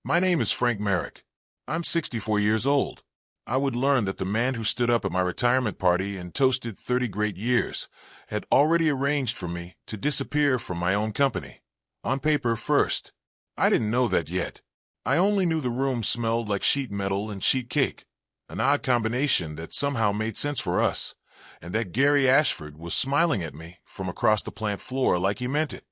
My name is Frank Merrick. I'm 64 years old. I would learn that the man who stood up at my retirement party and toasted 30 great years had already arranged for me to disappear from my own company. On paper first. I didn't know that yet. I only knew the room smelled like sheet metal and sheet cake, an odd combination that somehow made sense for us, and that Gary Ashford was smiling at me from across the plant floor like he meant it.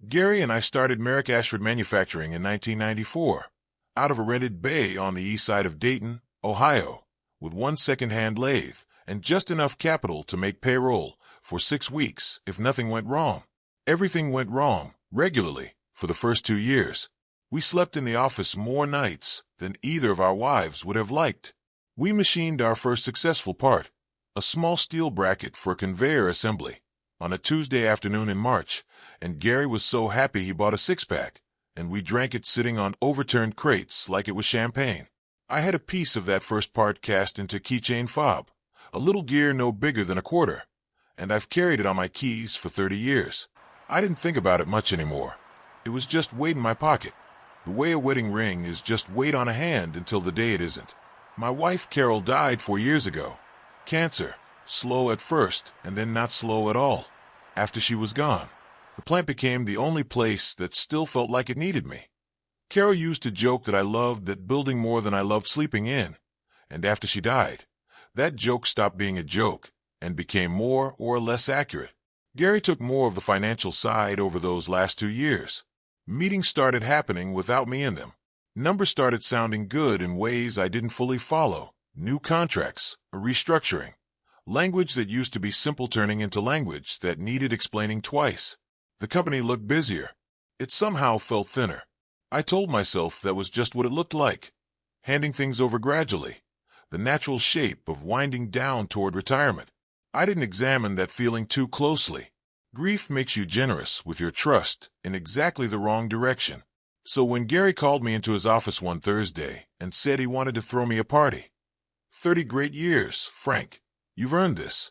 Gary and I started Merrick Ashford Manufacturing in 1994, out of a rented bay on the east side of Dayton, Ohio, with one second-hand lathe and just enough capital to make payroll for 6 weeks if nothing went wrong. Everything went wrong, regularly, for the first 2 years. We slept in the office more nights than either of our wives would have liked. We machined our first successful part, a small steel bracket for a conveyor assembly, on a Tuesday afternoon in March, and Gary was so happy he bought a six-pack, and we drank it sitting on overturned crates like it was champagne. I had a piece of that first part cast into keychain fob, a little gear no bigger than a quarter, and I've carried it on my keys for 30 years. I didn't think about it much anymore. It was just weight in my pocket. The way a wedding ring is just weight on a hand until the day it isn't. My wife Carol died 4 years ago. Cancer, slow at first and then not slow at all. After she was gone, the plant became the only place that still felt like it needed me. Carol used to joke that I loved that building more than I loved sleeping in, and after she died, that joke stopped being a joke and became more or less accurate. Gary took more of the financial side over those last 2 years. Meetings started happening without me in them. Numbers started sounding good in ways I didn't fully follow. New contracts, a restructuring. Language that used to be simple turning into language that needed explaining twice. The company looked busier. It somehow felt thinner. I told myself that was just what it looked like. Handing things over gradually. The natural shape of winding down toward retirement. I didn't examine that feeling too closely. Grief makes you generous with your trust in exactly the wrong direction. So when Gary called me into his office one Thursday and said he wanted to throw me a party, 30 great years, Frank. You've earned this.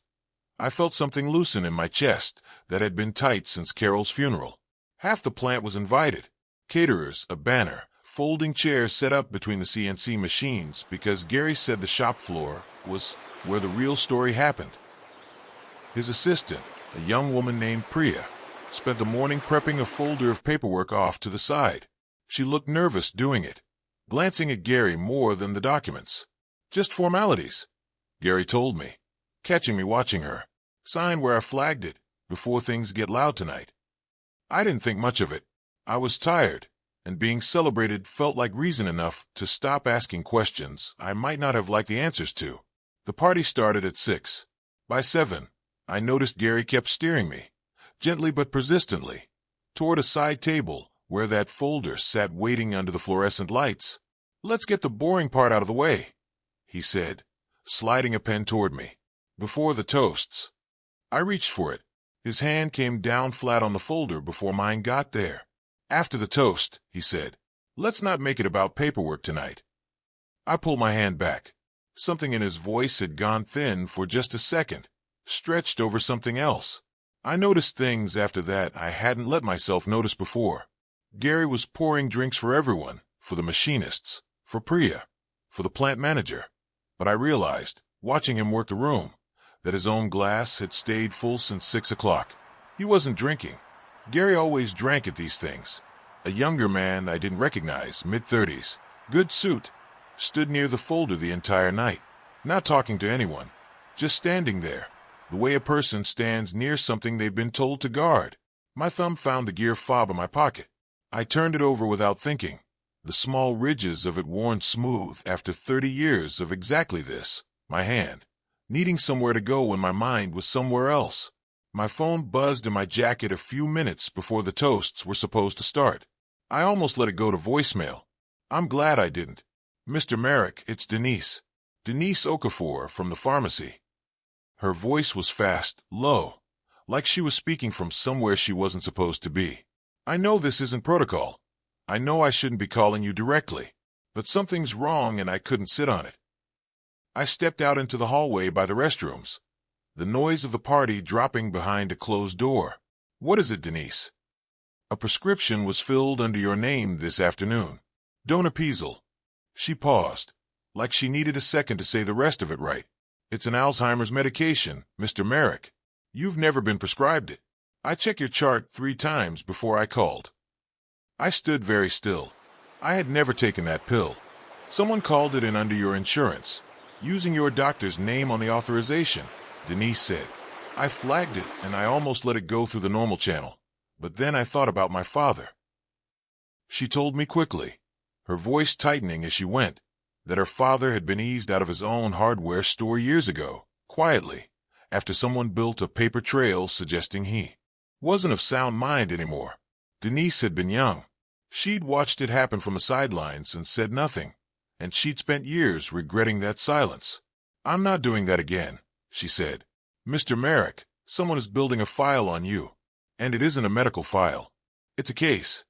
I felt something loosen in my chest that had been tight since Carol's funeral. Half the plant was invited. Caterers, a banner, folding chairs set up between the CNC machines because Gary said the shop floor was where the real story happened. His assistant, a young woman named Priya, spent the morning prepping a folder of paperwork off to the side. She looked nervous doing it, glancing at Gary more than the documents. Just formalities, Gary told me, catching me watching her. Sign where I flagged it, before things get loud tonight. I didn't think much of it. I was tired, and being celebrated felt like reason enough to stop asking questions I might not have liked the answers to. The party started at 6. By 7, I noticed Gary kept steering me, gently but persistently, toward a side table where that folder sat waiting under the fluorescent lights. "Let's get the boring part out of the way," he said, sliding a pen toward me. "Before the toasts." I reached for it. His hand came down flat on the folder before mine got there. "After the toast," he said. "Let's not make it about paperwork tonight." I pulled my hand back. Something in his voice had gone thin for just a second, stretched over something else. I noticed things after that I hadn't let myself notice before. Gary was pouring drinks for everyone, for the machinists, for Priya, for the plant manager. But I realized, watching him work the room, that his own glass had stayed full since 6 o'clock. He wasn't drinking. Gary always drank at these things. A younger man I didn't recognize, mid-30s, good suit, stood near the folder the entire night, not talking to anyone, just standing there, the way a person stands near something they've been told to guard. My thumb found the gear fob in my pocket. I turned it over without thinking, the small ridges of it worn smooth after 30 years of exactly this, my hand, needing somewhere to go when my mind was somewhere else. My phone buzzed in my jacket a few minutes before the toasts were supposed to start. I almost let it go to voicemail. I'm glad I didn't. "Mr. Merrick, it's Denise. Denise Okafor from the pharmacy." Her voice was fast, low, like she was speaking from somewhere she wasn't supposed to be. "I know this isn't protocol. I know I shouldn't be calling you directly, but something's wrong and I couldn't sit on it." I stepped out into the hallway by the restrooms, the noise of the party dropping behind a closed door. "What is it, Denise?" "A prescription was filled under your name this afternoon." Don't appeasal. She paused, like she needed a second to say the rest of it right. It's an Alzheimer's medication, Mr. Merrick. You've never been prescribed it. I checked your chart 3 times before I called. I stood very still. I had never taken that pill. Someone called it in under your insurance, using your doctor's name on the authorization, Denise said. I flagged it, and I almost let it go through the normal channel. But then I thought about my father. She told me quickly, her voice tightening as she went, that her father had been eased out of his own hardware store years ago, quietly, after someone built a paper trail suggesting he wasn't of sound mind anymore. Denise had been young. She'd watched it happen from the sidelines and said nothing, and she'd spent years regretting that silence. I'm not doing that again, she said. Mr. Merrick, someone is building a file on you. And it isn't a medical file. It's a case.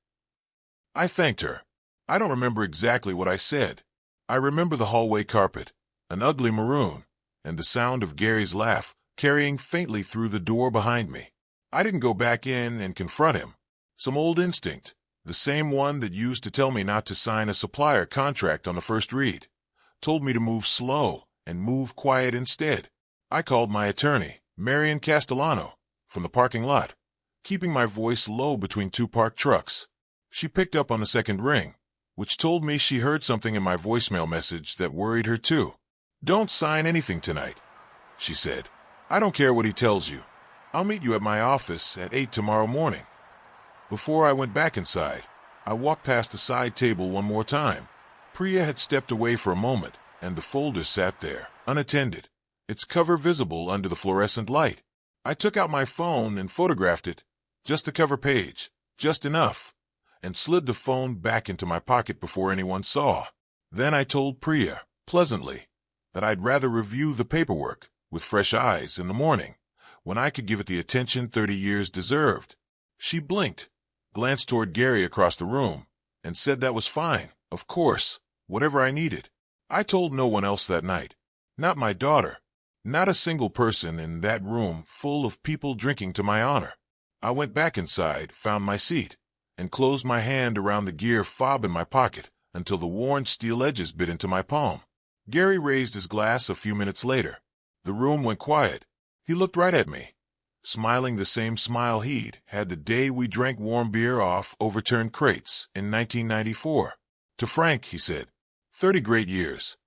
I thanked her. I don't remember exactly what I said. I remember the hallway carpet, an ugly maroon, and the sound of Gary's laugh carrying faintly through the door behind me. I didn't go back in and confront him. Some old instinct, the same one that used to tell me not to sign a supplier contract on the first read, told me to move slow and move quiet instead. I called my attorney, Marion Castellano, from the parking lot, keeping my voice low between 2 parked trucks. She picked up on the second ring, which told me she heard something in my voicemail message that worried her too. Don't sign anything tonight, she said. I don't care what he tells you. I'll meet you at my office at 8 tomorrow morning. Before I went back inside, I walked past the side table one more time. Priya had stepped away for a moment, and the folder sat there, unattended, its cover visible under the fluorescent light. I took out my phone and photographed it, just the cover page, just enough, and slid the phone back into my pocket before anyone saw. Then I told Priya, pleasantly, that I'd rather review the paperwork with fresh eyes in the morning, when I could give it the attention 30 years deserved. She blinked, glanced toward Gary across the room, and said that was fine, of course, whatever I needed. I told no one else that night. Not my daughter. Not a single person in that room full of people drinking to my honor. I went back inside, found my seat, and closed my hand around the gear fob in my pocket until the worn steel edges bit into my palm. Gary raised his glass a few minutes later. The room went quiet. He looked right at me, smiling the same smile he'd had the day we drank warm beer off overturned crates in 1994. To Frank, he said, 30 great years.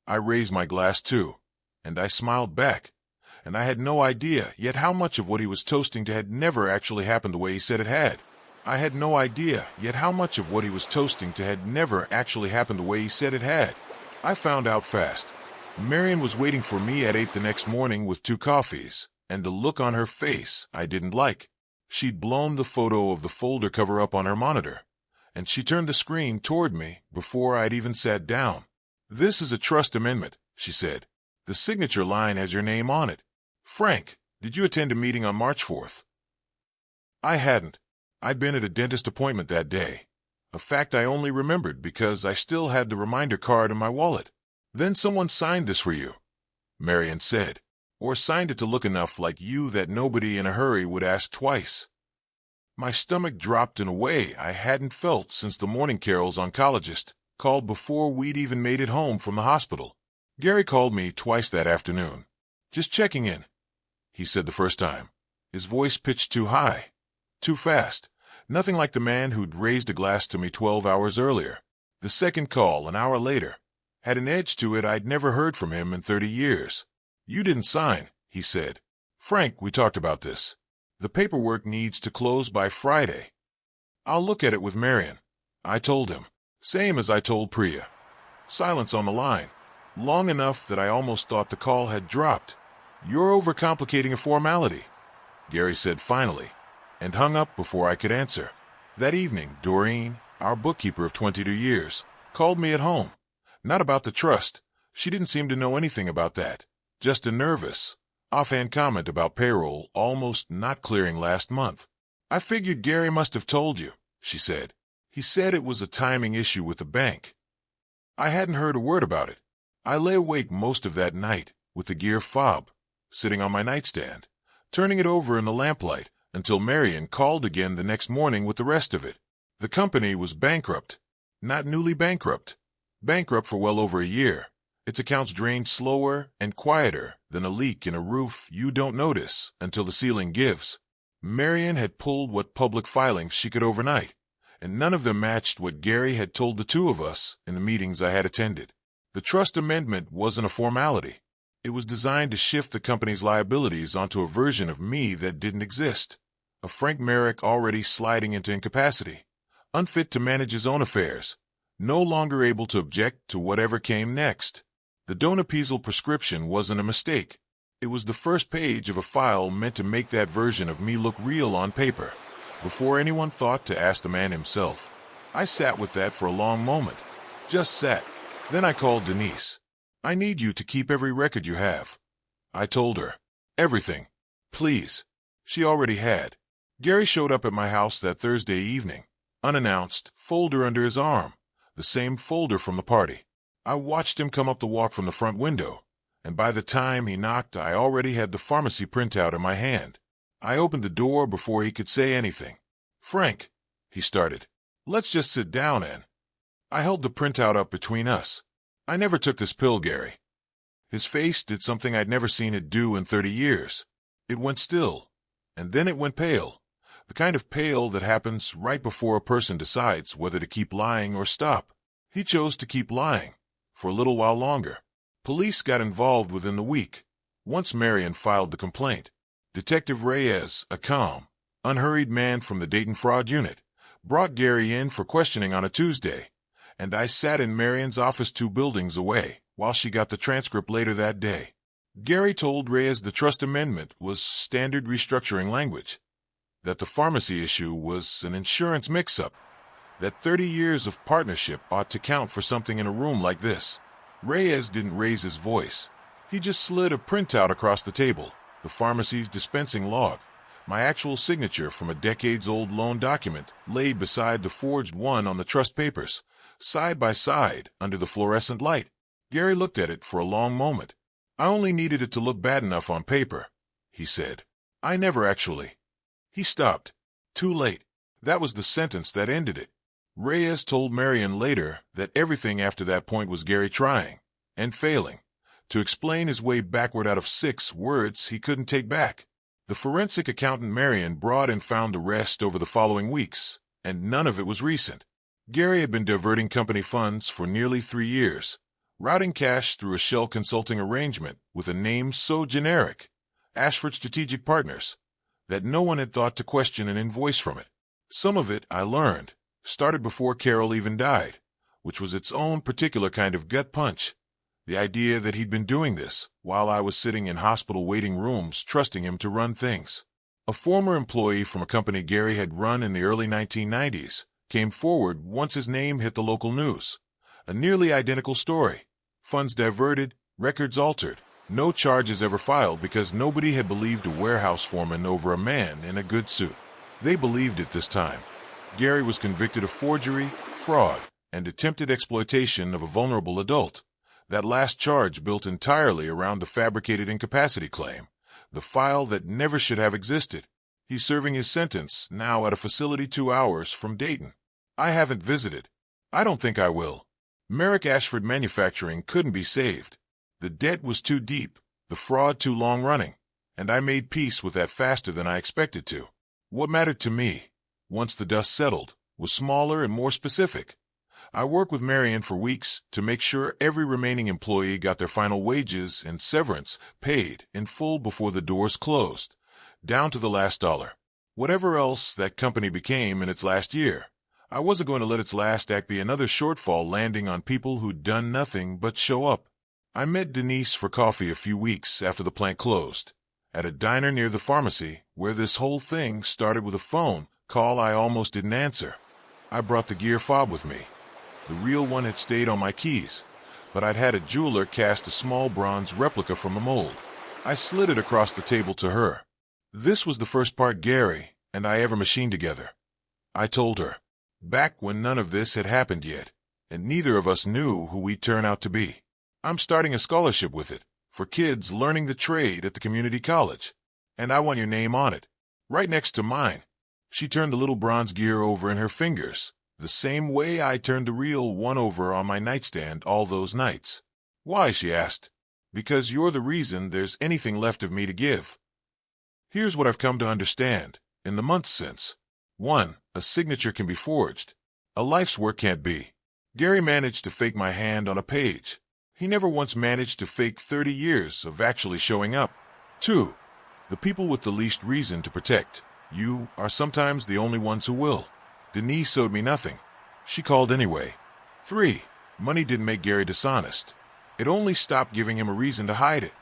I raised my glass too, and I smiled back, and I had no idea yet how much of what he was toasting to had never actually happened the way he said it had. I had no idea yet how much of what he was toasting to had never actually happened the way he said it had. I found out fast. Marion was waiting for me at 8 the next morning with 2 coffees, and a look on her face I didn't like. She'd blown the photo of the folder cover up on her monitor, and she turned the screen toward me before I'd even sat down. This is a trust amendment, she said. The signature line has your name on it. Frank, did you attend a meeting on March 4th? I hadn't. I'd been at a dentist appointment that day, a fact I only remembered because I still had the reminder card in my wallet. Then someone signed this for you, Marion said, or signed it to look enough like you that nobody in a hurry would ask twice. My stomach dropped in a way I hadn't felt since the morning Carol's oncologist called before we'd even made it home from the hospital. Gary called me twice that afternoon. Just checking in, he said the first time, his voice pitched too high, too fast, nothing like the man who'd raised a glass to me 12 hours earlier. The second call, an hour later, had an edge to it I'd never heard from him in 30 years. You didn't sign, he said. Frank, we talked about this. The paperwork needs to close by Friday. I'll look at it with Marion, I told him, same as I told Priya. Silence on the line, long enough that I almost thought the call had dropped. You're overcomplicating a formality, Gary said finally, and hung up before I could answer. That evening, Doreen, our bookkeeper of 22 years, called me at home. Not about the trust. She didn't seem to know anything about that. Just a nervous, offhand comment about payroll almost not clearing last month. I figured Gary must have told you, she said. He said it was a timing issue with the bank. I hadn't heard a word about it. I lay awake most of that night with the gear fob sitting on my nightstand, turning it over in the lamplight until Marion called again the next morning with the rest of it. The company was bankrupt. Not newly bankrupt. Bankrupt for well over a year. Its accounts drained slower and quieter than a leak in a roof you don't notice until the ceiling gives. Marion had pulled what public filings she could overnight, and none of them matched what Gary had told the two of us in the meetings I had attended. The trust amendment wasn't a formality. It was designed to shift the company's liabilities onto a version of me that didn't exist. A Frank Merrick already sliding into incapacity, unfit to manage his own affairs, no longer able to object to whatever came next. The Donepezil prescription wasn't a mistake. It was the first page of a file meant to make that version of me look real on paper. Before anyone thought to ask the man himself, I sat with that for a long moment. Just sat. Then I called Denise. I need you to keep every record you have. I told her. Everything. Please. She already had. Gary showed up at my house that Thursday evening, unannounced, folder under his arm, the same folder from the party. I watched him come up the walk from the front window, and by the time he knocked, I already had the pharmacy printout in my hand. I opened the door before he could say anything. Frank, he started, let's just sit down and... I held the printout up between us. I never took this pill, Gary. His face did something I'd never seen it do in 30 years. It went still, and then it went pale. The kind of pale that happens right before a person decides whether to keep lying or stop. He chose to keep lying. For a little while longer. Police got involved within the week, once Marion filed the complaint. Detective Reyes, a calm, unhurried man from the Dayton Fraud Unit, brought Gary in for questioning on a Tuesday, and I sat in Marion's office 2 buildings away while she got the transcript later that day. Gary told Reyes the trust amendment was standard restructuring language, that the pharmacy issue was an insurance mix-up, that 30 years of partnership ought to count for something in a room like this. Reyes didn't raise his voice. He just slid a printout across the table, the pharmacy's dispensing log, my actual signature from a decades-old loan document laid beside the forged one on the trust papers, side by side under the fluorescent light. Gary looked at it for a long moment. I only needed it to look bad enough on paper, he said. I never actually. He stopped. Too late. That was the sentence that ended it. Reyes told Marion later that everything after that point was Gary trying, and failing, to explain his way backward out of 6 words he couldn't take back. The forensic accountant Marion brought and found the rest over the following weeks, and none of it was recent. Gary had been diverting company funds for nearly 3 years, routing cash through a shell consulting arrangement with a name so generic, Ashford Strategic Partners, that no one had thought to question an invoice from it. Some of it, I learned, started before Carol even died, which was its own particular kind of gut punch. The idea that he'd been doing this while I was sitting in hospital waiting rooms trusting him to run things. A former employee from a company Gary had run in the early 1990s came forward once his name hit the local news. A nearly identical story. Funds diverted, records altered. No charges ever filed because nobody had believed a warehouse foreman over a man in a good suit. They believed it this time. Gary was convicted of forgery, fraud, and attempted exploitation of a vulnerable adult. That last charge built entirely around the fabricated incapacity claim, the file that never should have existed. He's serving his sentence now at a facility 2 hours from Dayton. I haven't visited. I don't think I will. Merrick Ashford Manufacturing couldn't be saved. The debt was too deep, the fraud too long-running, and I made peace with that faster than I expected to. What mattered to me, once the dust settled, was smaller and more specific. I worked with Marion for weeks to make sure every remaining employee got their final wages and severance paid in full before the doors closed, down to the last dollar. Whatever else that company became in its last year, I wasn't going to let its last act be another shortfall landing on people who'd done nothing but show up. I met Denise for coffee a few weeks after the plant closed, at a diner near the pharmacy where this whole thing started with a phone call I almost didn't answer. I brought the gear fob with me. The real one had stayed on my keys, but I'd had a jeweler cast a small bronze replica from the mold. I slid it across the table to her. This was the first part Gary and I ever machined together. I told her, back when none of this had happened yet, and neither of us knew who we'd turn out to be. I'm starting a scholarship with it, for kids learning the trade at the community college, and I want your name on it, right next to mine. She turned the little bronze gear over in her fingers, The same way I turned the real one over on my nightstand all those nights. Why, she asked. Because you're the reason there's anything left of me to give. Here's what I've come to understand in the months since. 1. A signature can be forged. A life's work can't be. Gary managed to fake my hand on a page. He never once managed to fake 30 years of actually showing up. 2. The people with the least reason to protect you are sometimes the only ones who will. Denise owed me nothing. She called anyway. 3. Money didn't make Gary dishonest. It only stopped giving him a reason to hide it.